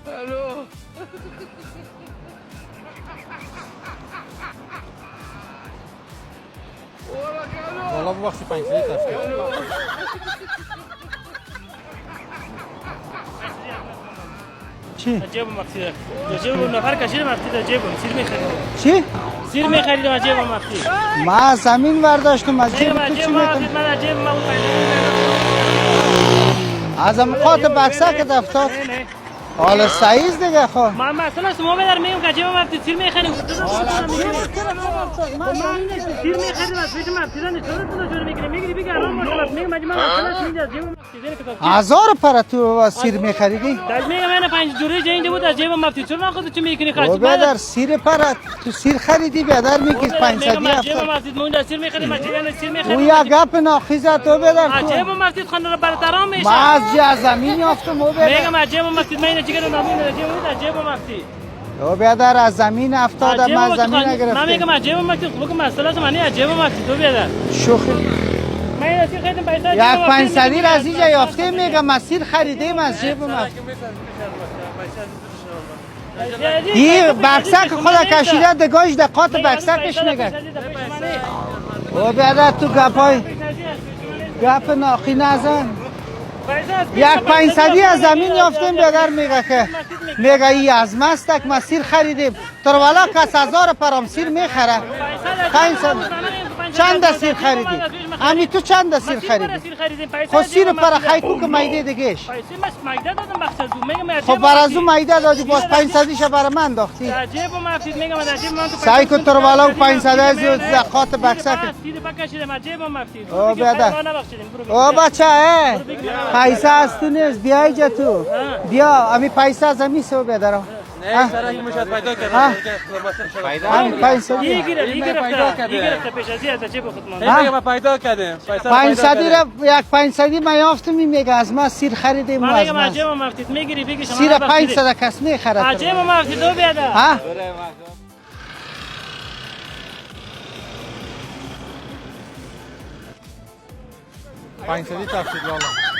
الو والا ببخشی 5 لیتر چی؟ جیبم مفتی جیبم نفر کشیدم مفتی در جیبم سیر میخرید چی؟ سیر میخریدم از جیبم مفتی ما زمین برداشتم از جیب میگم تو از چی جیبم مفتی میکنی؟ من از جیبم ما بود از امقاط بکسه که دفتاد نه حالا سعیز دیگه خب ما مثلا شما بدر میگم که جیبم مفتی سیر میخرید سیر میخرید از پیش مفتی دانی چرا تو جوری میگیری میگیری بگی آرام باش میگم من مثلا اینجا جیبم مفتی زیر کتاب 1000 پر تو سیر میخریدی؟ داش میگم من 5 جوری جا اینجا بود از جیبم مفتی چرا خودت چی میکنی او خاص بدر سیر پر تو سیر خریدی بدر میگی 500 میگم از جیبم هفتاد مفتی مونده سیر میخرید از جیبم سیر میخرید او یا گپ ناخیزه تو بدر از تو جیبم مفتی خانه برترام میشه ما از جه زمین یافتم او بدر میگم از جیبم مفتی من چیکار نمیدونم از جیبم مفتی او بدر از زمین افتاد ما زمین من نگرفتیم میگم از جیبم مفتی بگم مسئله من از جیبم مفتی تو بیاد شوخی من از خریدم پیسه یک 500 از اینجا یافته میگم مسیر خریدیم از جیب ما این بکسک خدا کشیده دگاهش دقات بکسکش میگه او بیادر تو گپای گپ ناخی نزن یک 500 از زمین یافتیم بیادر میگه که میگه ای از مستک مسیر خریدیم تر والا کس 1000 پرام سیر میخره 500 چند سیر خریدی؟ امی تو چند سیر خریدی؟ خب سیر پر خیکو که میده دیگهش خب بر از اون میده دادی باز 500 ش برای من انداختی سعی کن تر والا 500 از زکات بکسک او بیادر او بچه پیسه از تو نیست بیا اینجا تو بیا امی پیسه از امی سو بیادر نه سر این مشهد پیدا کردم امی پیسه این گرفته پیش از این جیب خود مانده ما پیدا کردیم 500 را یک 500 ما یافتم میگه از ما سیر خریدیم من از میگم ما از جیب مفتید میگیری بگی شما سیر 500 کس میخره از جیب مفتید دو بیاده ها 500 تفسیر لالا